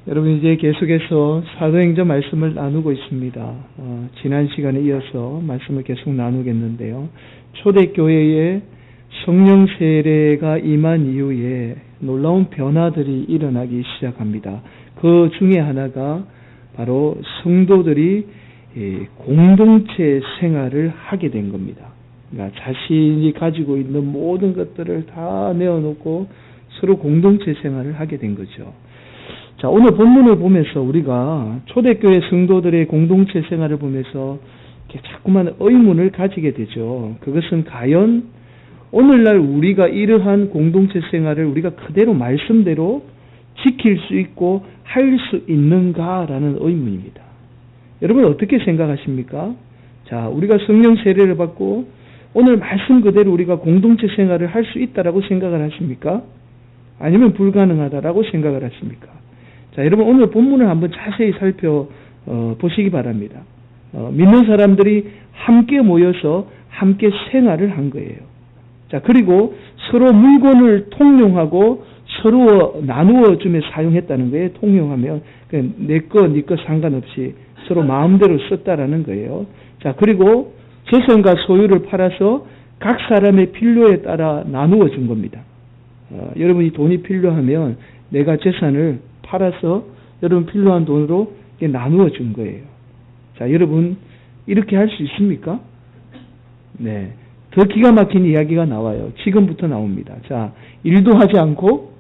여러분 이제 계속해서 사도행전 말씀을 나누고 있습니다. 지난 시간에 이어서 말씀을 계속 나누겠는데요. 초대교회에 성령 세례가 임한 이후에 놀라운 변화들이 일어나기 시작합니다. 그 중에 하나가 바로 성도들이 공동체 생활을 하게 된 겁니다. 그러니까 자신이 가지고 있는 모든 것들을 다 내어놓고 서로 공동체 생활을 하게 된 거죠. 자, 오늘 본문을 보면서 우리가 초대교회 성도들의 공동체 생활을 보면서 자꾸만 의문을 가지게 되죠. 그것은 과연 오늘날 우리가 이러한 공동체 생활을 우리가 그대로 말씀대로 지킬 수 있고 할 수 있는가라는 의문입니다. 여러분 어떻게 생각하십니까? 자, 우리가 성령 세례를 받고 오늘 말씀 그대로 우리가 공동체 생활을 할 수 있다라고 생각을 하십니까? 아니면 불가능하다라고 생각을 하십니까? 자, 여러분 오늘 본문을 한번 자세히 살펴보시기 바랍니다. 믿는 사람들이 함께 모여서 함께 생활을 한 거예요. 자, 그리고 서로 물건을 통용하고 서로 나누어 주며 사용했다는 거예요. 통용하면 내 거, 네 거 상관없이 서로 마음대로 썼다라는 거예요. 자, 그리고 재산과 소유를 팔아서 각 사람의 필요에 따라 나누어 준 겁니다. 여러분이 돈이 필요하면 내가 재산을 팔아서 여러분 필요한 돈으로 나누어 준 거예요. 자, 여러분 이렇게 할 수 있습니까? 네, 더 기가 막힌 이야기가 나와요. 지금부터 나옵니다. 자, 일도 하지 않고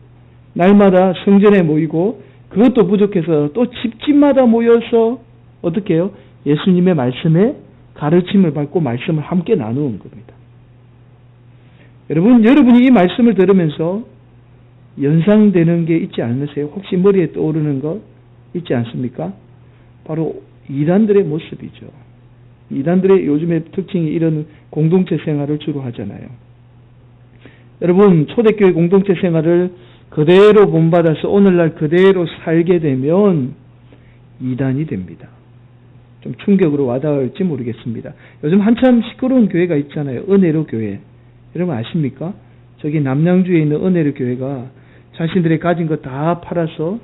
날마다 성전에 모이고 그것도 부족해서 또 집집마다 모여서 어떻게 해요? 예수님의 말씀에 가르침을 받고 말씀을 함께 나누는 겁니다. 여러분이 이 말씀을 들으면서 연상되는 게 있지 않으세요? 혹시 머리에 떠오르는 거 있지 않습니까? 바로 이단들의 모습이죠. 이단들의 요즘의 특징이 이런 공동체 생활을 주로 하잖아요. 여러분 초대교회 공동체 생활을 그대로 본받아서 오늘날 그대로 살게 되면 이단이 됩니다. 좀 충격으로 와닿을지 모르겠습니다. 요즘 한참 시끄러운 교회가 있잖아요. 은혜로 교회. 여러분 아십니까? 저기 남양주에 있는 은혜로 교회가 자신들의 가진 것 다 팔아서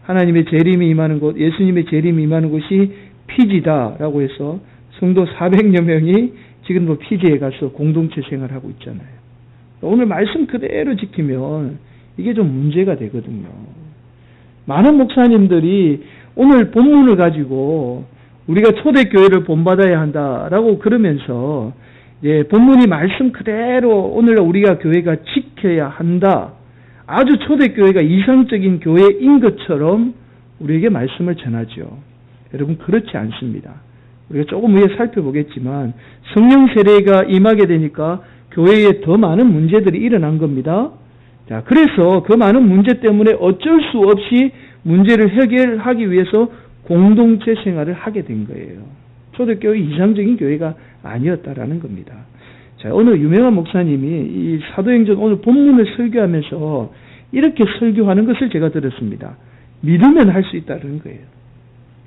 하나님의 재림이 임하는 곳, 예수님의 재림이 임하는 곳이 피지다라고 해서 성도 400여 명이 지금도 피지에 가서 공동체 생활하고 있잖아요. 오늘 말씀 그대로 지키면 이게 좀 문제가 되거든요. 많은 목사님들이 오늘 본문을 가지고 우리가 초대교회를 본받아야 한다라고 그러면서 본문이 말씀 그대로 오늘 우리가 교회가 지켜야 한다. 아주 초대교회가 이상적인 교회인 것처럼 우리에게 말씀을 전하죠. 여러분 그렇지 않습니다. 우리가 조금 위에 살펴보겠지만 성령 세례가 임하게 되니까 교회에 더 많은 문제들이 일어난 겁니다. 자, 그래서 그 많은 문제 때문에 어쩔 수 없이 문제를 해결하기 위해서 공동체 생활을 하게 된 거예요. 초대교회 이상적인 교회가 아니었다라는 겁니다. 자, 어느 유명한 목사님이 이 사도행전 오늘 본문을 설교하면서 이렇게 설교하는 것을 제가 들었습니다. 믿으면 할 수 있다는 거예요.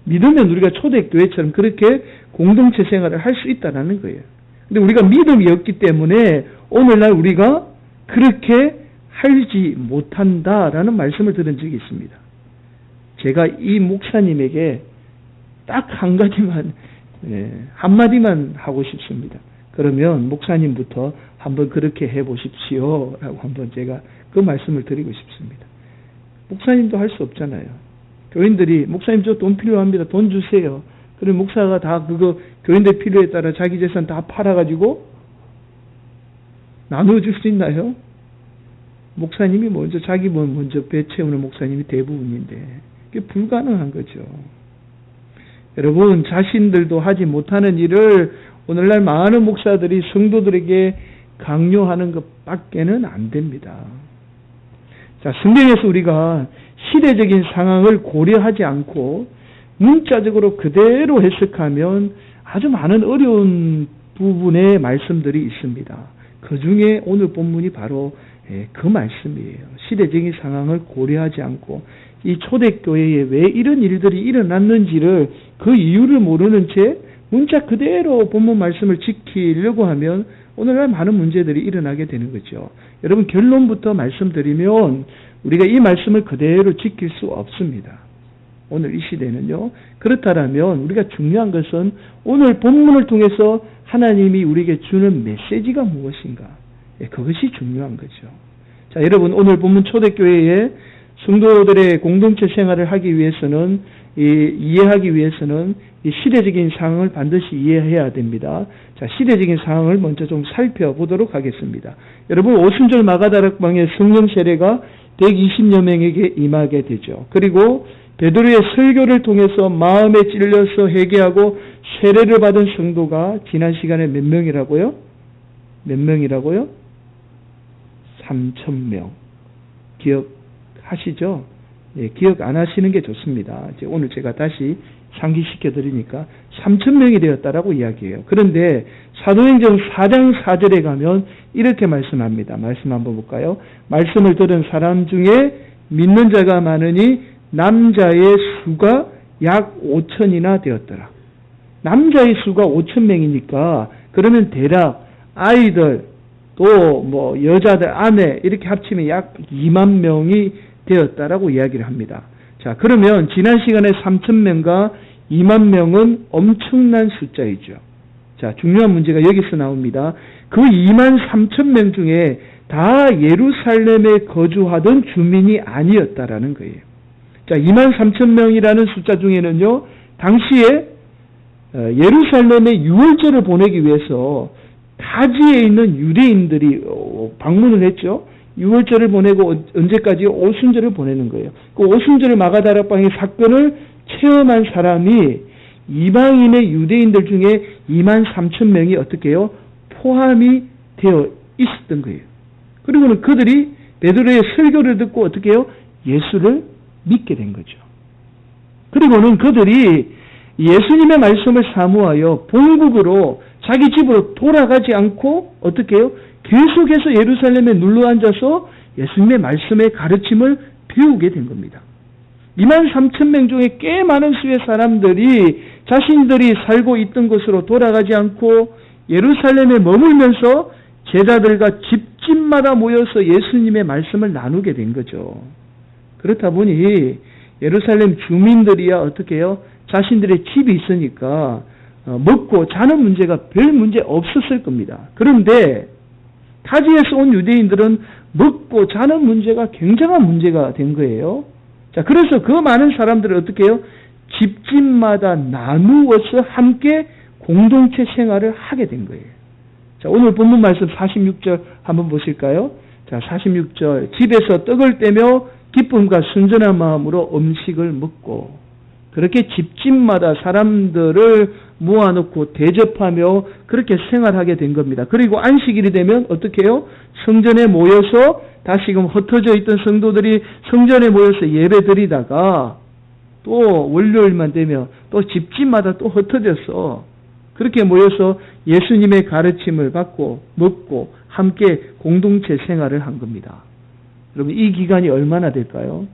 믿으면 우리가 초대교회처럼 그렇게 공동체 생활을 할 수 있다는 거예요. 근데 우리가 믿음이 없기 때문에 오늘날 우리가 그렇게 하지 못한다라는 말씀을 들은 적이 있습니다. 제가 이 목사님에게 딱 한 가지만, 한마디만 하고 싶습니다. 그러면 목사님부터 한번 그렇게 해보십시오 라고 한번 제가 그 말씀을 드리고 싶습니다. 목사님도 할 수 없잖아요. 교인들이 목사님 저 돈 필요합니다. 돈 주세요. 그럼 목사가 다 그거 교인들 필요에 따라 자기 재산 다 팔아가지고 나눠줄 수 있나요? 목사님이 먼저 자기 먼저 배 채우는 목사님이 대부분인데 그게 불가능한 거죠. 여러분 자신들도 하지 못하는 일을 오늘날 많은 목사들이 성도들에게 강요하는 것밖에는 안 됩니다. 자, 성경에서 우리가 시대적인 상황을 고려하지 않고 문자적으로 그대로 해석하면 아주 많은 어려운 부분의 말씀들이 있습니다. 그 중에 오늘 본문이 바로 그 말씀이에요. 시대적인 상황을 고려하지 않고 이 초대교회에 왜 이런 일들이 일어났는지를 그 이유를 모르는 채 문자 그대로 본문 말씀을 지키려고 하면 오늘날 많은 문제들이 일어나게 되는 거죠. 여러분 결론부터 말씀드리면 우리가 이 말씀을 그대로 지킬 수 없습니다. 오늘 이 시대는요. 그렇다면 우리가 중요한 것은 오늘 본문을 통해서 하나님이 우리에게 주는 메시지가 무엇인가? 그것이 중요한 거죠. 자, 여러분 오늘 본문 초대교회에 성도들의 공동체 생활을 하기 위해서는 이해하기 위해서는 이 시대적인 상황을 반드시 이해해야 됩니다. 자, 시대적인 상황을 먼저 좀 살펴보도록 하겠습니다. 여러분 오순절 마가다락방의 성령 세례가 120여 명에게 임하게 되죠. 그리고 베드로의 설교를 통해서 마음에 찔려서 회개하고 세례를 받은 성도가 지난 시간에 몇 명이라고요? 몇 명이라고요? 3,000명. 기억하시죠? 예, 기억 안 하시는 게 좋습니다. 이제 오늘 제가 다시 상기시켜 드리니까 3,000명이 되었다라고 이야기해요. 그런데 사도행전 4장 4절에 가면 이렇게 말씀합니다. 말씀 한번 볼까요? 말씀을 들은 사람 중에 믿는 자가 많으니 남자의 수가 약 5,000이나 되었더라. 남자의 수가 5,000명이니까 그러면 대략 아이들 또 뭐 여자들 아내 이렇게 합치면 약 2만 명이 되었다라고 이야기를 합니다. 자, 그러면 지난 시간에 3,000명과 2만 명은 엄청난 숫자이죠. 자, 중요한 문제가 여기서 나옵니다. 그 2만 3,000명 중에 다 예루살렘에 거주하던 주민이 아니었다라는 거예요. 자, 2만 3,000명이라는 숫자 중에는요, 당시에 예루살렘에 유월절을 보내기 위해서 타지에 있는 유대인들이 방문을 했죠. 유월절을 보내고 언제까지? 오순절을 보내는 거예요. 그 오순절 마가다락방의 사건을 체험한 사람이 이방인의 유대인들 중에 2만 3천 명이 어떻게 해요? 포함이 되어 있었던 거예요. 그리고는 그들이 베드로의 설교를 듣고 어떻게 해요? 예수를 믿게 된 거죠. 그리고는 그들이 예수님의 말씀을 사모하여 본국으로 자기 집으로 돌아가지 않고 어떻게 해요? 계속해서 예루살렘에 눌러 앉아서 예수님의 말씀의 가르침을 배우게 된 겁니다. 2만 3천 명 중에 꽤 많은 수의 사람들이 자신들이 살고 있던 곳으로 돌아가지 않고 예루살렘에 머물면서 제자들과 집집마다 모여서 예수님의 말씀을 나누게 된 거죠. 그렇다 보니 예루살렘 주민들이야 어떻게 해요? 자신들의 집이 있으니까 먹고 자는 문제가 별 문제 없었을 겁니다. 그런데 타지에서 온 유대인들은 먹고 자는 문제가 굉장한 문제가 된 거예요. 자, 그래서 그 많은 사람들을 어떻게 해요? 집집마다 나누어서 함께 공동체 생활을 하게 된 거예요. 자, 오늘 본문 말씀 46절 한번 보실까요? 자, 46절. 집에서 떡을 떼며 기쁨과 순전한 마음으로 음식을 먹고, 그렇게 집집마다 사람들을 모아놓고 대접하며 그렇게 생활하게 된 겁니다. 그리고 안식일이 되면 어떻게 해요? 성전에 모여서 다시금 흩어져 있던 성도들이 성전에 모여서 예배 드리다가 또 월요일만 되면 또 집집마다 또 흩어져서 그렇게 모여서 예수님의 가르침을 받고 먹고 함께 공동체 생활을 한 겁니다. 여러분, 이 기간이 얼마나 될까요?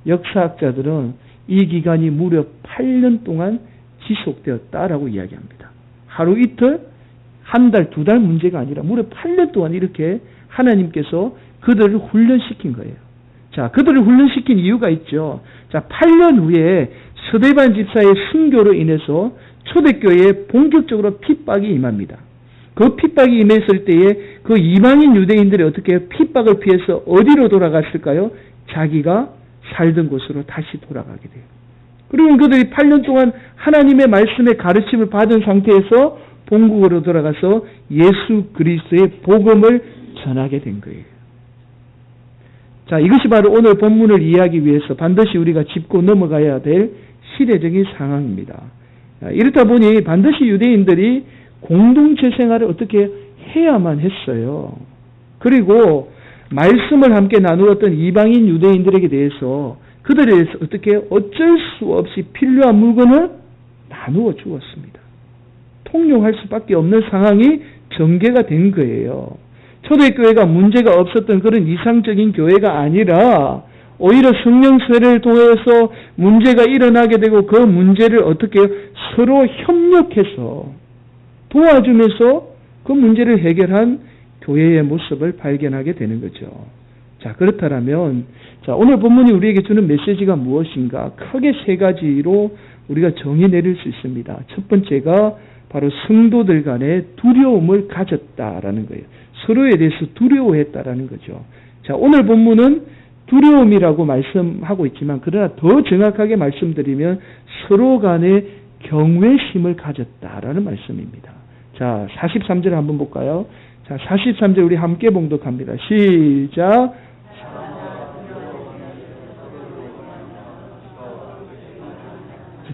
역사학자들은 이 기간이 무려 8년 동안 지속되었다라고 이야기합니다. 하루 이틀, 한 달, 두 달 문제가 아니라 무려 8년 동안 이렇게 하나님께서 그들을 훈련시킨 거예요. 자, 그들을 훈련시킨 이유가 있죠. 자, 8년 후에 스데반 집사의 순교로 인해서 초대교회에 본격적으로 핍박이 임합니다. 그 핍박이 임했을 때에 그 이방인 유대인들이 어떻게 해요? 핍박을 피해서 어디로 돌아갔을까요? 자기가 살던 곳으로 다시 돌아가게 돼요. 그리고 그들이 8년 동안 하나님의 말씀의 가르침을 받은 상태에서 본국으로 돌아가서 예수 그리스도의 복음을 전하게 된 거예요. 자, 이것이 바로 오늘 본문을 이해하기 위해서 반드시 우리가 짚고 넘어가야 될 시대적인 상황입니다. 이렇다 보니 반드시 유대인들이 공동체 생활을 어떻게 해야만 했어요. 그리고 말씀을 함께 나누었던 이방인 유대인들에게 대해서 그들에 대해서 어떻게 어쩔 수 없이 필요한 물건을 나누어 주었습니다. 통용할 수밖에 없는 상황이 전개가 된 거예요. 초대교회가 문제가 없었던 그런 이상적인 교회가 아니라 오히려 성령 세례를 통해서 문제가 일어나게 되고 그 문제를 어떻게 서로 협력해서 도와주면서 그 문제를 해결한 교회의 모습을 발견하게 되는 거죠. 자, 그렇다면, 자, 오늘 본문이 우리에게 주는 메시지가 무엇인가? 크게 세 가지로 우리가 정의 내릴 수 있습니다. 첫 번째가 바로 성도들 간에 두려움을 가졌다라는 거예요. 서로에 대해서 두려워했다라는 거죠. 자, 오늘 본문은 두려움이라고 말씀하고 있지만, 그러나 더 정확하게 말씀드리면 서로 간에 경외심을 가졌다라는 말씀입니다. 자, 43절 한번 볼까요? 자, 43절 우리 함께 봉독합니다. 시작.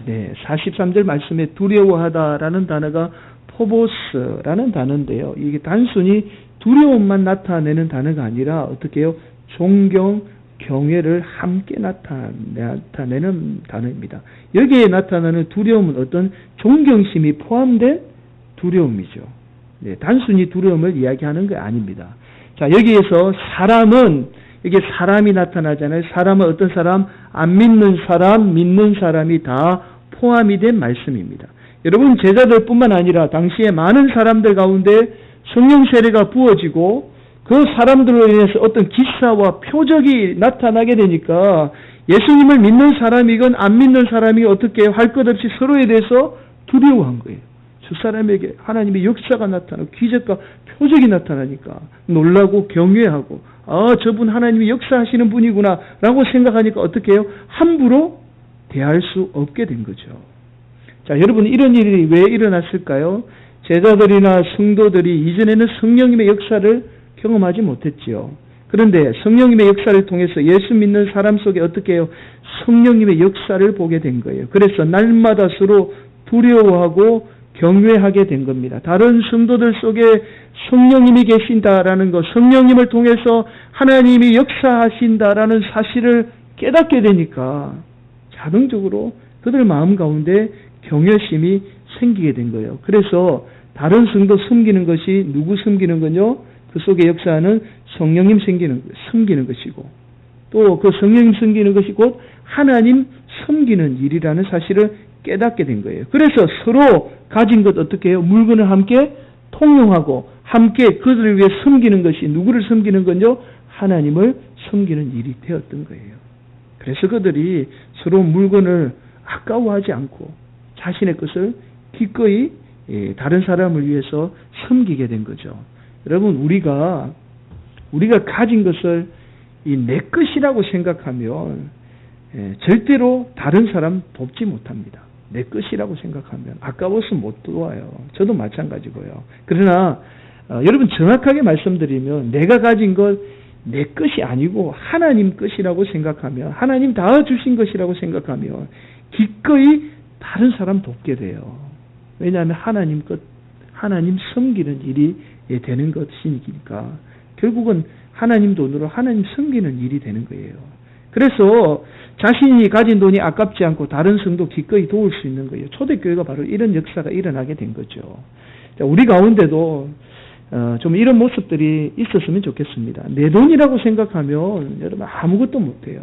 네, 43절 말씀에 두려워하다라는 단어가 포보스라는 단어인데요. 이게 단순히 두려움만 나타내는 단어가 아니라 어떻게 해요? 존경, 경외를 함께 나타내는 단어입니다. 여기에 나타나는 두려움은 어떤 존경심이 포함된 두려움이죠. 네, 단순히 두려움을 이야기하는 게 아닙니다. 자, 여기에서 사람은, 이게 사람이 나타나잖아요. 사람은 어떤 사람? 안 믿는 사람, 믿는 사람이 다 포함이 된 말씀입니다. 여러분, 제자들 뿐만 아니라 당시에 많은 사람들 가운데 성령 세례가 부어지고 그 사람들로 인해서 어떤 기사와 표적이 나타나게 되니까 예수님을 믿는 사람이건 안 믿는 사람이 어떻게 할 것 없이 서로에 대해서 두려워한 거예요. 저 사람에게 하나님의 역사가 나타나고 기적과 표적이 나타나니까 놀라고 경외하고, 아, 저분 하나님이 역사하시는 분이구나 라고 생각하니까 어떻게 해요? 함부로 대할 수 없게 된 거죠. 자, 여러분, 이런 일이 왜 일어났을까요? 제자들이나 성도들이 이전에는 성령님의 역사를 경험하지 못했지요. 그런데 성령님의 역사를 통해서 예수 믿는 사람 속에 어떻게 해요? 성령님의 역사를 보게 된 거예요. 그래서 날마다 서로 두려워하고 경외하게 된 겁니다. 다른 성도들 속에 성령님이 계신다라는 것, 성령님을 통해서 하나님이 역사하신다라는 사실을 깨닫게 되니까 자동적으로 그들 마음 가운데 경외심이 생기게 된 거예요. 그래서 다른 성도 섬기는 것이 누구 섬기는 거요? 그 속에 역사하는 성령님 섬기는 것이고, 또 그 성령님 섬기는 것이 곧 하나님 섬기는 일이라는 사실을 깨닫게 된 거예요. 그래서 서로 가진 것 어떻게 해요? 물건을 함께 통용하고 함께 그들을 위해 섬기는 것이 누구를 섬기는 건요? 하나님을 섬기는 일이 되었던 거예요. 그래서 그들이 서로 물건을 아까워하지 않고 자신의 것을 기꺼이 다른 사람을 위해서 섬기게 된 거죠. 여러분, 우리가 가진 것을 내 것이라고 생각하면 절대로 다른 사람 돕지 못합니다. 내 것이라고 생각하면 아까워서 못 도와요. 저도 마찬가지고요. 그러나 여러분, 정확하게 말씀드리면 내가 가진 것 내 것이 아니고 하나님 것이라고 생각하면, 하나님 다 주신 것이라고 생각하면 기꺼이 다른 사람 돕게 돼요. 왜냐하면 하나님 것, 하나님 섬기는 일이 되는 것이니까 결국은 하나님 돈으로 하나님 섬기는 일이 되는 거예요. 그래서 자신이 가진 돈이 아깝지 않고 다른 성도 기꺼이 도울 수 있는 거예요. 초대교회가 바로 이런 역사가 일어나게 된 거죠. 자, 우리 가운데도 좀 이런 모습들이 있었으면 좋겠습니다. 내 돈이라고 생각하면 여러분 아무것도 못해요.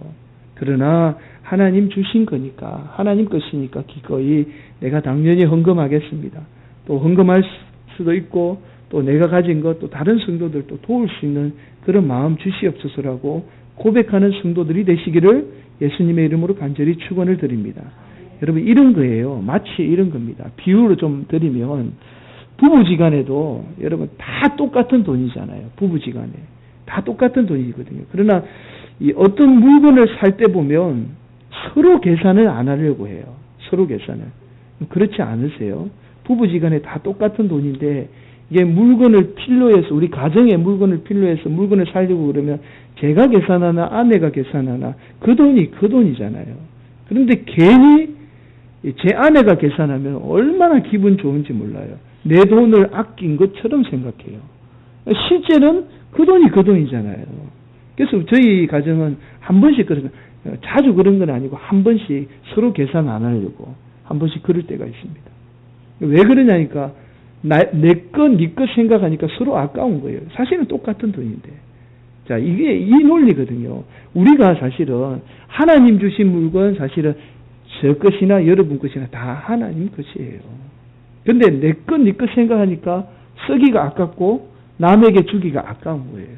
그러나 하나님 주신 거니까, 하나님 것이니까 기꺼이 내가 당연히 헌금하겠습니다. 또 헌금할 수도 있고, 또 내가 가진 것, 또 다른 성도들도 도울 수 있는 그런 마음 주시옵소서라고 고백하는 성도들이 되시기를 예수님의 이름으로 간절히 축원을 드립니다. 여러분, 이런 거예요. 마치 이런 겁니다. 비유로 좀 드리면 부부지간에도 여러분 다 똑같은 돈이잖아요. 부부지간에 다 똑같은 돈이거든요. 그러나 이 어떤 물건을 살 때 보면 서로 계산을 안 하려고 해요. 서로 계산을. 그렇지 않으세요? 부부지간에 다 똑같은 돈인데 이게 물건을 필요로 해서, 우리 가정에 물건을 필요로 해서 물건을 사려고 그러면 제가 계산하나 아내가 계산하나 그 돈이 그 돈이잖아요. 그런데 괜히 제 아내가 계산하면 얼마나 기분 좋은지 몰라요. 내 돈을 아낀 것처럼 생각해요. 실제는 그 돈이 그 돈이잖아요. 그래서 저희 가정은 한 번씩 자주 그런 건 아니고 한 번씩 서로 계산 안 하려고 한 번씩 그럴 때가 있습니다. 왜 그러냐니까 내 것, 네 것 생각하니까 서로 아까운 거예요. 사실은 똑같은 돈인데. 자, 이게 이 논리거든요. 우리가 사실은 하나님 주신 물건 사실은 저 것이나 여러분 것이나 다 하나님 것이에요. 근데 내 것, 네 것 생각하니까 쓰기가 아깝고 남에게 주기가 아까운 거예요.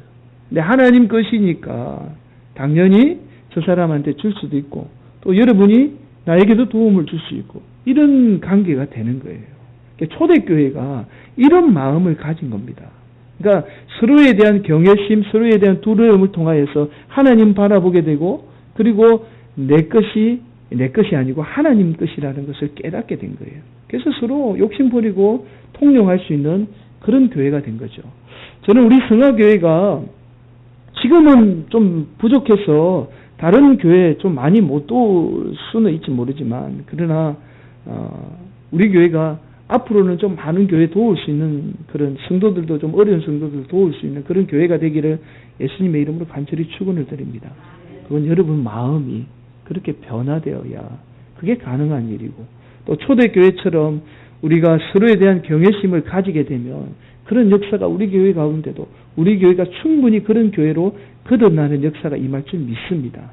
근데 하나님 것이니까 당연히 저 사람한테 줄 수도 있고 또 여러분이 나에게도 도움을 줄 수 있고 이런 관계가 되는 거예요. 그러니까 초대교회가 이런 마음을 가진 겁니다. 그러니까 서로에 대한 경외심, 서로에 대한 두려움을 통하여서 하나님 바라보게 되고 그리고 내 것이 아니고 하나님 것이라는 것을 깨닫게 된 거예요. 그래서 서로 욕심 버리고 통용할 수 있는 그런 교회가 된 거죠. 저는 우리 성화교회가 지금은 좀 부족해서 다른 교회 좀 많이 못 도울 수는 있지 모르지만 그러나 우리 교회가 앞으로는 좀 많은 교회 도울 수 있는 그런 성도들도 좀 어려운 성도들 도울 수 있는 그런 교회가 되기를 예수님의 이름으로 간절히 축원을 드립니다. 그건 여러분 마음이 그렇게 변화되어야 그게 가능한 일이고 또 초대교회처럼 우리가 서로에 대한 경외심을 가지게 되면 그런 역사가 우리 교회 가운데도 우리 교회가 충분히 그런 교회로 거듭나는 역사가 임할 줄 믿습니다.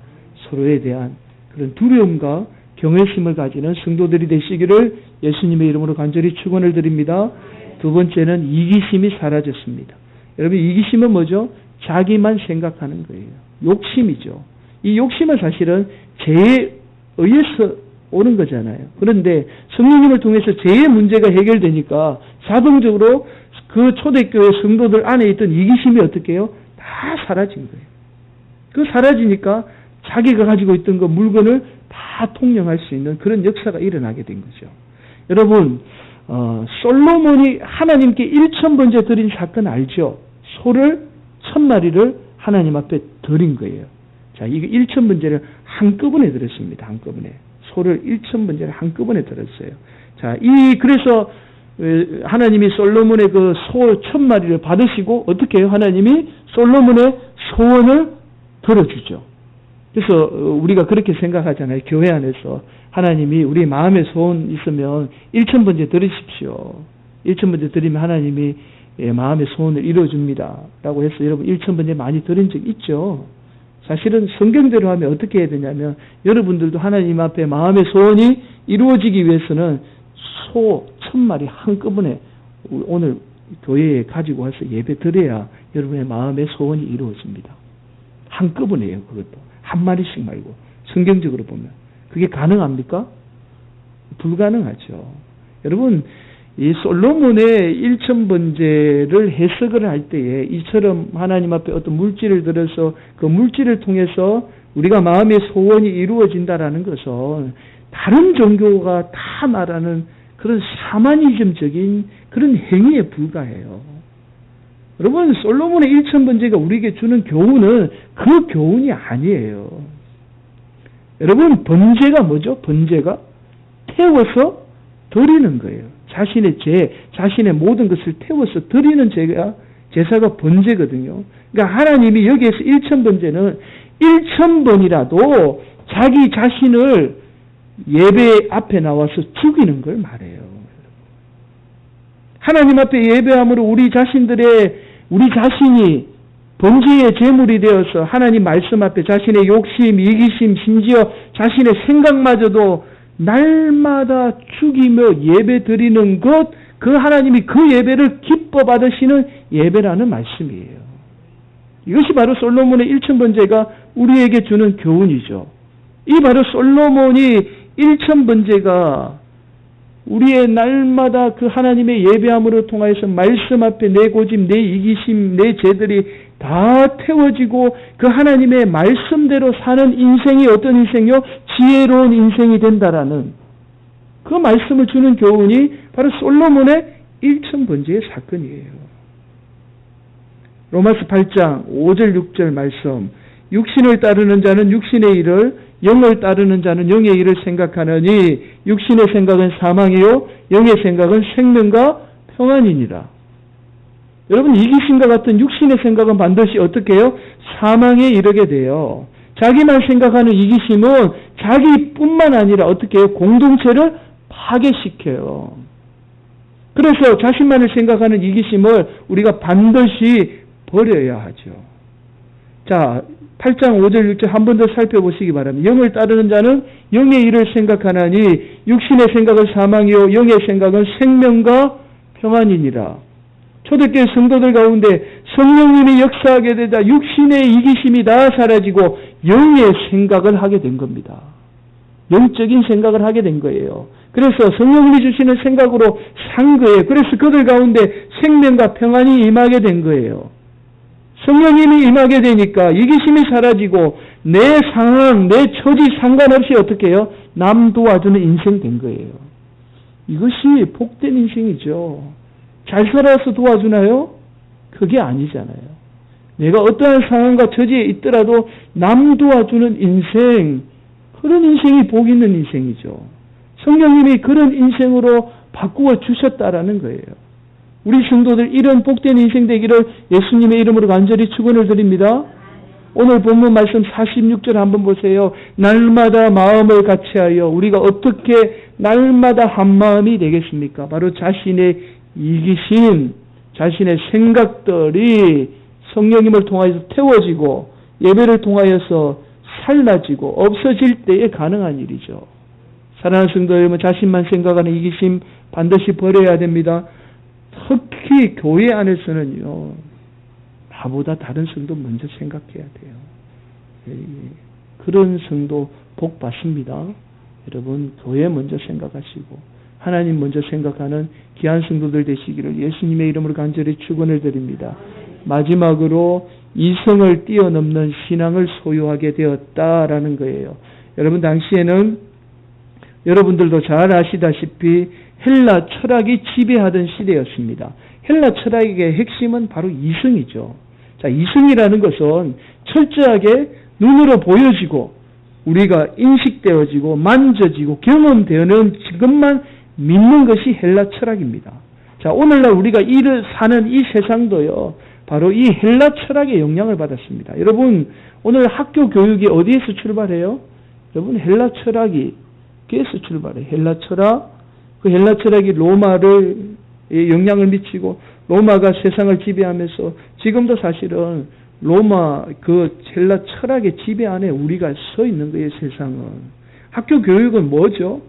서로에 대한 그런 두려움과 경외심을 가지는 성도들이 되시기를 예수님의 이름으로 간절히 축원을 드립니다. 두 번째는 이기심이 사라졌습니다. 여러분 이기심은 뭐죠? 자기만 생각하는 거예요. 욕심이죠. 이 욕심은 사실은 죄에 의해서 오는 거잖아요. 그런데 성령님을 통해서 죄의 문제가 해결되니까 자동적으로 그 초대교회 성도들 안에 있던 이기심이 어떻게 해요? 다 사라진 거예요. 그 사라지니까 자기가 가지고 있던 그 물건을 다 통용할 수 있는 그런 역사가 일어나게 된 거죠. 여러분 솔로몬이 하나님께 1000번째 드린 사건 알죠? 소를 1000마리를 하나님 앞에 드린 거예요. 자, 이거 1000번째를 한꺼번에 드렸습니다. 한꺼번에. 소를 1000번째를 한꺼번에 드렸어요. 자, 그래서 하나님이 솔로몬의 그 소 1000마리를 받으시고 어떻게 해요? 하나님이 솔로몬의 소원을 들어주죠. 그래서 우리가 그렇게 생각하잖아요. 교회 안에서 하나님이 우리 마음에 소원 있으면 1000번째 드리십시오. 1000번째 드리면 하나님이 마음의 소원을 이루어줍니다. 라고 해서 여러분 1000번째 많이 드린 적 있죠. 사실은 성경대로 하면 어떻게 해야 되냐면 여러분들도 하나님 앞에 마음의 소원이 이루어지기 위해서는 소 1000마리 한꺼번에 오늘 교회에 가지고 와서 예배 드려야 여러분의 마음의 소원이 이루어집니다. 한꺼번에요. 그것도. 한 마리씩 말고. 성경적으로 보면. 그게 가능합니까? 불가능하죠. 여러분 이 솔로몬의 1000번째를 해석을 할 때에 이처럼 하나님 앞에 어떤 물질을 들어서 그 물질을 통해서 우리가 마음의 소원이 이루어진다라는 것은 다른 종교가 다 말하는 그런 샤머니즘적인 그런 행위에 불과해요. 여러분 솔로몬의 1000번째가 우리에게 주는 교훈은 그 교훈이 아니에요. 여러분 번제가 뭐죠? 번제가 태워서 드리는 거예요. 자신의 죄, 자신의 모든 것을 태워서 드리는 제사가 번제거든요. 그러니까 하나님이 여기에서 1000번제는 1000번이라도 자기 자신을 예배 앞에 나와서 죽이는 걸 말해요. 하나님 앞에 예배함으로 우리 자신이 번제의 제물이 되어서 하나님 말씀 앞에 자신의 욕심, 이기심, 심지어 자신의 생각마저도 날마다 죽이며 예배 드리는 것, 그 하나님이 그 예배를 기뻐 받으시는 예배라는 말씀이에요. 이것이 바로 솔로몬의 1000번제가 우리에게 주는 교훈이죠. 이 바로 솔로몬이 1000번제가 우리의 날마다 그 하나님의 예배함으로 통하여서 말씀 앞에 내 고집, 내 이기심, 내 죄들이 다 태워지고 그 하나님의 말씀대로 사는 인생이 어떤 인생이요? 지혜로운 인생이 된다라는 그 말씀을 주는 교훈이 바로 솔로몬의 1000번제의 사건이에요. 로마서 8장 5절 6절 말씀, 육신을 따르는 자는 육신의 일을, 영을 따르는 자는 영의 일을 생각하느니 육신의 생각은 사망이요 영의 생각은 생명과 평안이니라. 여러분 이기심과 같은 육신의 생각은 반드시 어떻게 해요? 사망에 이르게 돼요. 자기만 생각하는 이기심은 자기뿐만 아니라 어떻게 해요? 공동체를 파괴시켜요. 그래서 자신만을 생각하는 이기심을 우리가 반드시 버려야 하죠. 자, 8장 5절 6절 한 번 더 살펴보시기 바랍니다. 영을 따르는 자는 영의 일을 생각하나니 육신의 생각은 사망이요 영의 생각은 생명과 평안이니라. 초대교회 성도들 가운데 성령님이 역사하게 되자 육신의 이기심이 다 사라지고 영의 생각을 하게 된 겁니다. 영적인 생각을 하게 된 거예요. 그래서 성령님이 주시는 생각으로 산 거예요. 그래서 그들 가운데 생명과 평안이 임하게 된 거예요. 성령님이 임하게 되니까 이기심이 사라지고 내 상황, 내 처지 상관없이 어떻게 해요? 남 도와주는 인생 된 거예요. 이것이 복된 인생이죠. 잘 살아서 도와주나요? 그게 아니잖아요. 내가 어떠한 상황과 처지에 있더라도 남 도와주는 인생, 그런 인생이 복 있는 인생이죠. 성령님이 그런 인생으로 바꾸어 주셨다라는 거예요. 우리 성도들 이런 복된 인생 되기를 예수님의 이름으로 간절히 축원을 드립니다. 오늘 본문 말씀 46절 한번 보세요. 날마다 마음을 같이하여 우리가 어떻게 날마다 한 마음이 되겠습니까? 바로 자신의 이기심, 자신의 생각들이 성령님을 통하여서 태워지고 예배를 통하여서 살라지고 없어질 때에 가능한 일이죠. 사랑하는 성도 여러분, 자신만 생각하는 이기심 반드시 버려야 됩니다. 특히 교회 안에서는요, 나보다 다른 성도 먼저 생각해야 돼요. 그런 성도 복 받습니다. 여러분, 교회 먼저 생각하시고 하나님 먼저 생각하는 귀한 성도들 되시기를 예수님의 이름으로 간절히 축원을 드립니다. 마지막으로 이성을 뛰어넘는 신앙을 소유하게 되었다라는 거예요. 여러분, 당시에는 여러분들도 잘 아시다시피 헬라 철학이 지배하던 시대였습니다. 헬라 철학의 핵심은 바로 이성이죠. 자, 이성이라는 것은 철저하게 눈으로 보여지고 우리가 인식되어지고 만져지고 경험되는 것만 믿는 것이 헬라 철학입니다. 자, 오늘날 우리가 사는 이 세상도요, 바로 이 헬라 철학의 영향을 받았습니다. 여러분, 오늘 학교 교육이 어디에서 출발해요? 여러분, 헬라 철학이 어디에서 출발해요? 헬라 철학, 그 헬라 철학이 로마를 영향을 미치고 로마가 세상을 지배하면서 지금도 사실은 로마 그 헬라 철학의 지배 안에 우리가 서 있는 거예요. 세상은. 학교 교육은 뭐죠?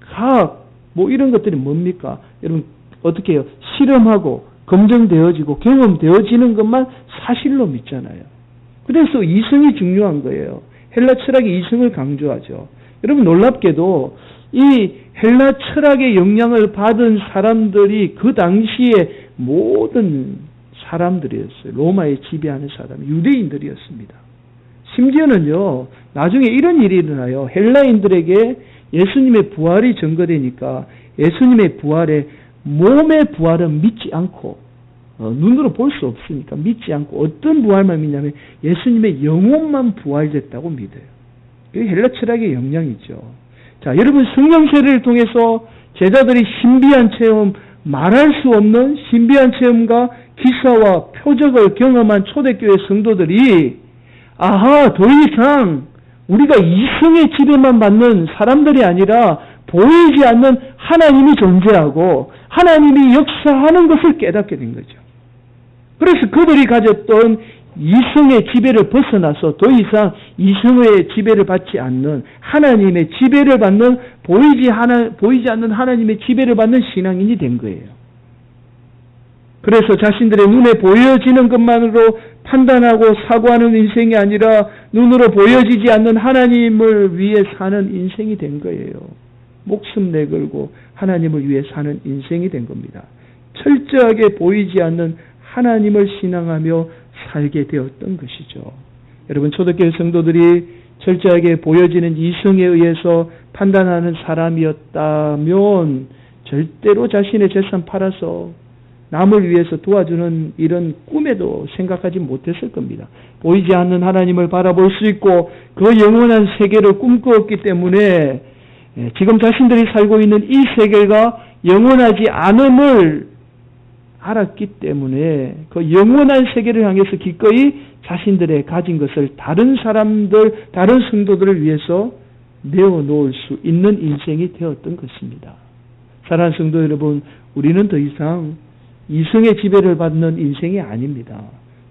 과학 뭐 이런 것들이 뭡니까? 여러분 어떻게 해요? 실험하고 검증되어지고 경험되어지는 것만 사실로 믿잖아요. 그래서 이성이 중요한 거예요. 헬라 철학이 이성을 강조하죠. 여러분 놀랍게도 이 헬라 철학의 영향을 받은 사람들이 그 당시에 모든 사람들이었어요. 로마에 지배하는 사람, 유대인들이었습니다. 심지어는요, 나중에 이런 일이 일어나요. 헬라인들에게 예수님의 부활이 증거되니까 예수님의 부활에 몸의 부활은 믿지 않고 눈으로 볼 수 없으니까 믿지 않고 어떤 부활만 믿냐면 예수님의 영혼만 부활됐다고 믿어요. 이게 헬라 철학의 영향이죠. 자, 여러분 성령 세례를 통해서 제자들이 신비한 체험, 말할 수 없는 신비한 체험과 기사와 표적을 경험한 초대교회 성도들이 더 이상 우리가 이성의 지배만 받는 사람들이 아니라 보이지 않는 하나님이 존재하고 하나님이 역사하는 것을 깨닫게 된 거죠. 그래서 그들이 가졌던 이성의 지배를 벗어나서 더 이상 이성의 지배를 받지 않는 하나님의 지배를 받는 보이지 않는 하나님의 지배를 받는 신앙인이 된 거예요. 그래서 자신들의 눈에 보여지는 것만으로 판단하고 사고하는 인생이 아니라 눈으로 보여지지 않는 하나님을 위해 사는 인생이 된 거예요. 목숨 내걸고 하나님을 위해 사는 인생이 된 겁니다. 철저하게 보이지 않는 하나님을 신앙하며 살게 되었던 것이죠. 여러분 초대교회 성도들이 철저하게 보여지는 이성에 의해서 판단하는 사람이었다면 절대로 자신의 재산 팔아서 남을 위해서 도와주는 이런 꿈에도 생각하지 못했을 겁니다. 보이지 않는 하나님을 바라볼 수 있고 그 영원한 세계를 꿈꾸었기 때문에 지금 자신들이 살고 있는 이 세계가 영원하지 않음을 알았기 때문에 그 영원한 세계를 향해서 기꺼이 자신들의 가진 것을 다른 사람들, 다른 성도들을 위해서 내어놓을 수 있는 인생이 되었던 것입니다. 사랑하는 성도 여러분, 우리는 더 이상 이성의 지배를 받는 인생이 아닙니다.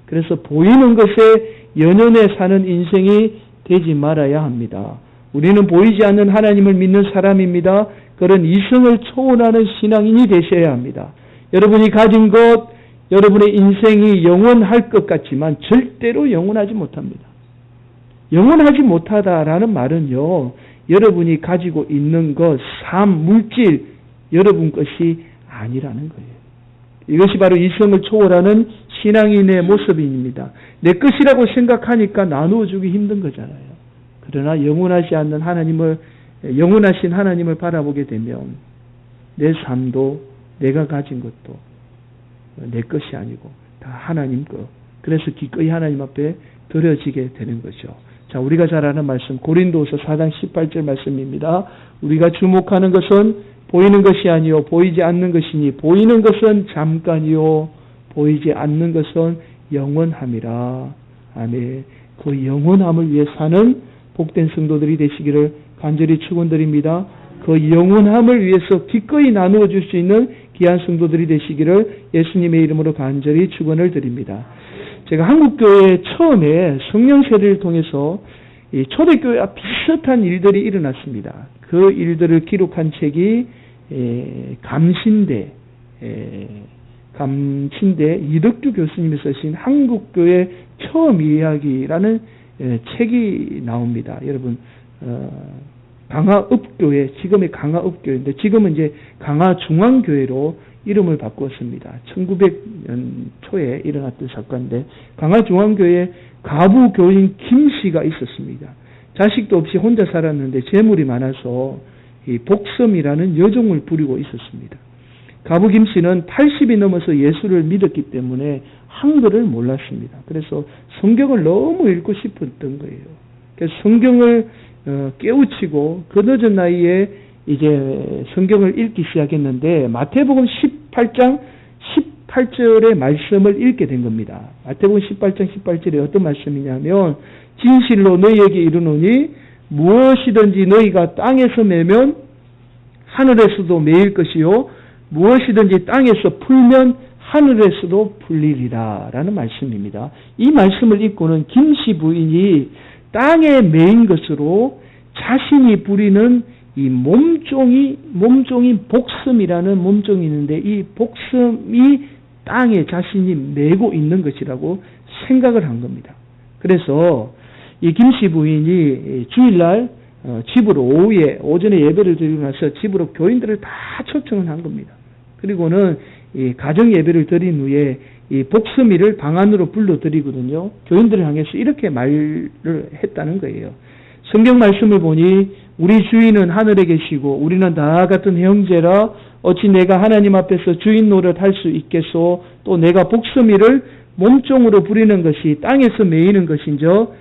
그래서 보이는 것에 연연해 사는 인생이 되지 말아야 합니다. 우리는 보이지 않는 하나님을 믿는 사람입니다. 그런 이성을 초월하는 신앙인이 되셔야 합니다. 여러분이 가진 것, 여러분의 인생이 영원할 것 같지만 절대로 영원하지 못합니다. 영원하지 못하다라는 말은요, 여러분이 가지고 있는 것, 삶, 물질, 여러분 것이 아니라는 거예요. 이것이 바로 이성을 초월하는 신앙인의 모습입니다. 내 것이라고 생각하니까 나누어주기 힘든 거잖아요. 그러나 영원하지 않는 하나님을, 영원하신 하나님을 바라보게 되면 내 삶도 내가 가진 것도 내 것이 아니고 다 하나님 것. 그래서 기꺼이 하나님 앞에 드려지게 되는 거죠. 자, 우리가 잘 아는 말씀 고린도후서 4장 18절 말씀입니다. 우리가 주목하는 것은 보이는 것이 아니요 보이지 않는 것이니 보이는 것은 잠깐이요 보이지 않는 것은 영원함이라. 아멘. 그 영원함을 위해 사는 복된 성도들이 되시기를 간절히 축원드립니다. 그 영원함을 위해서 기꺼이 나누어 줄 수 있는 귀한 성도들이 되시기를 예수님의 이름으로 간절히 축원을 드립니다. 제가 한국교회에 처음에 성령 세례를 통해서 이 초대교회와 비슷한 일들이 일어났습니다. 그 일들을 기록한 책이 감신대 이덕규 교수님이 쓰신 한국교회 처음 이야기라는 책이 나옵니다. 여러분, 강화읍교회, 지금의 강화읍교회인데 지금은 이제 강화중앙교회로 이름을 바꾸었습니다. 1900년 초에 일어났던 사건인데 강화중앙교회에 가부교인 김씨가 있었습니다. 자식도 없이 혼자 살았는데 재물이 많아서 이 복섬이라는 여종을 부리고 있었습니다. 가부 김씨는 80이 넘어서 예수를 믿었기 때문에 한글을 몰랐습니다. 그래서 성경을 너무 읽고 싶었던 거예요. 그래서 성경을 깨우치고 그 늦은 나이에 이제 성경을 읽기 시작했는데 마태복음 18장 18절의 말씀을 읽게 된 겁니다. 마태복음 18장 18절에 어떤 말씀이냐면 진실로 너희에게 이르노니 무엇이든지 너희가 땅에서 매면 하늘에서도 매일 것이요 무엇이든지 땅에서 풀면 하늘에서도 풀리리라 라는 말씀입니다. 이 말씀을 읽고는 김씨 부인이 땅에 매인 것으로 자신이 부리는 이 몸종이 복섬이라는 몸종이 있는데 이 복섬이 땅에 자신이 메고 있는 것이라고 생각을 한 겁니다. 그래서 이 김씨 부인이 주일날 집으로 오전에 예배를 드리고 나서 집으로 교인들을 다 초청을 한 겁니다. 그리고는 이 가정 예배를 드린 후에 이 복섬이를 방 안으로 불러드리거든요. 교인들을 향해서 이렇게 말을 했다는 거예요. 성경 말씀을 보니 우리 주인은 하늘에 계시고 우리는 다 같은 형제라 어찌 내가 하나님 앞에서 주인 노릇 할 수 있겠소. 또 내가 복섬이를 몸종으로 부리는 것이 땅에서 매이는 것인저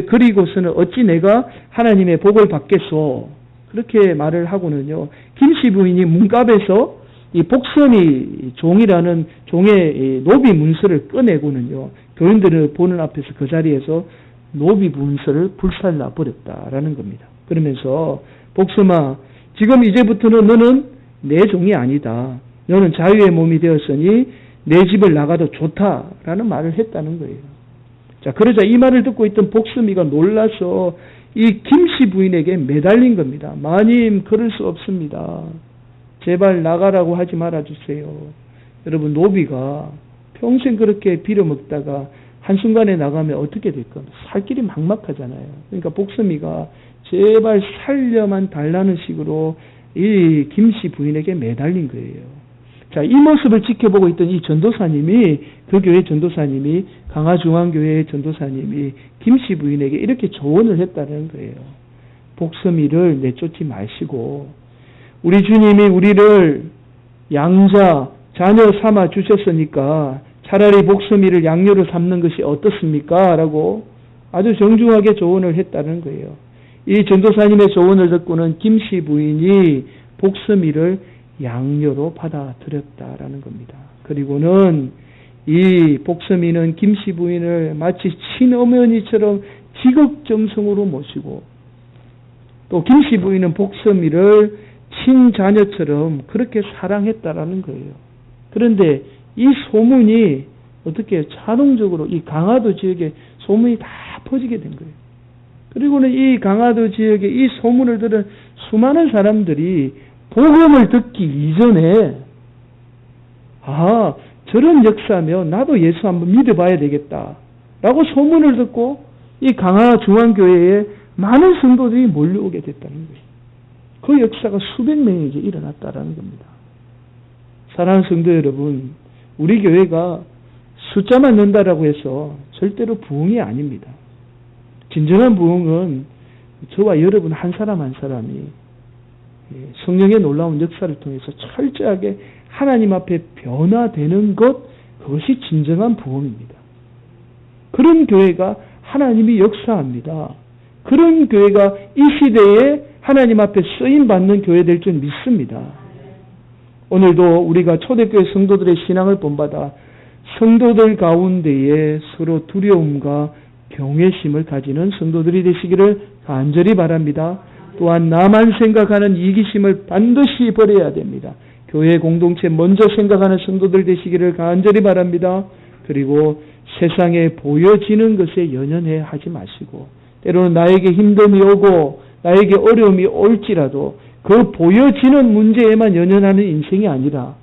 그리고서는 어찌 내가 하나님의 복을 받겠소. 그렇게 말을 하고는요. 김씨 부인이 문갑에서 이 복섬이 종이라는 종의 노비 문서를 꺼내고는요. 교인들을 보는 앞에서 그 자리에서 노비 문서를 불살라 버렸다라는 겁니다. 그러면서 복섬아 지금 이제부터는 너는 내 종이 아니다. 너는 자유의 몸이 되었으니 내 집을 나가도 좋다라는 말을 했다는 거예요. 자, 그러자 이 말을 듣고 있던 복섬이가 놀라서 이 김씨 부인에게 매달린 겁니다. 마님 그럴 수 없습니다. 제발 나가라고 하지 말아주세요. 여러분 노비가 평생 그렇게 빌어먹다가 한순간에 나가면 어떻게 될까? 살 길이 막막하잖아요. 그러니까 복섬이가 제발 살려만 달라는 식으로 이 김씨 부인에게 매달린 거예요. 자, 이 모습을 지켜보고 있던 이 전도사님이 그 교회 전도사님이 강화중앙교회의 전도사님이 김씨 부인에게 이렇게 조언을 했다는 거예요. 복섬이를 내쫓지 마시고 우리 주님이 우리를 양자, 자녀 삼아 주셨으니까 차라리 복섬이를 양녀로 삼는 것이 어떻습니까? 라고 아주 정중하게 조언을 했다는 거예요. 이 전도사님의 조언을 듣고는 김씨 부인이 복섬이를 양녀로 받아들였다라는 겁니다. 그리고는 이 복섬이는 김씨 부인을 마치 친어머니처럼 지극정성으로 모시고 또 김씨 부인은 복섬이를 친자녀처럼 그렇게 사랑했다라는 거예요. 그런데 이 소문이 어떻게 자동적으로 이 강화도 지역에 소문이 다 퍼지게 된 거예요. 그리고는 이 강화도 지역에 이 소문을 들은 수많은 사람들이 복음을 듣기 이전에 저런 역사면 나도 예수 한번 믿어봐야 되겠다 라고 소문을 듣고 이 강화 중앙교회에 많은 성도들이 몰려오게 됐다는 거예요. 그 역사가 수백 명에게 일어났다는 겁니다. 사랑하는 성도 여러분, 우리 교회가 숫자만 넣는다라고 해서 절대로 부흥이 아닙니다. 진정한 부흥은 저와 여러분 한 사람 한 사람이 성령의 놀라운 역사를 통해서 철저하게 하나님 앞에 변화되는 것, 그것이 진정한 부흥입니다. 그런 교회가 하나님이 역사합니다. 그런 교회가 이 시대에 하나님 앞에 쓰임받는 교회 될 줄 믿습니다. 오늘도 우리가 초대교회 성도들의 신앙을 본받아 성도들 가운데에 서로 두려움과 경외심을 가지는 성도들이 되시기를 간절히 바랍니다. 또한 나만 생각하는 이기심을 반드시 버려야 됩니다. 교회 공동체 먼저 생각하는 성도들 되시기를 간절히 바랍니다. 그리고 세상에 보여지는 것에 연연해 하지 마시고, 때로는 나에게 힘듦이 오고 나에게 어려움이 올지라도 그 보여지는 문제에만 연연하는 인생이 아니라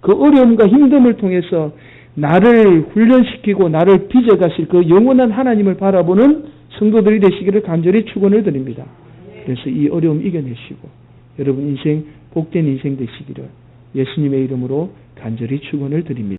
그 어려움과 힘듦을 통해서 나를 훈련시키고 나를 빚어가실 그 영원한 하나님을 바라보는 성도들이 되시기를 간절히 축원을 드립니다. 그래서 이 어려움 이겨내시고 여러분 인생 복된 인생 되시기를 예수님의 이름으로 간절히 축원을 드립니다.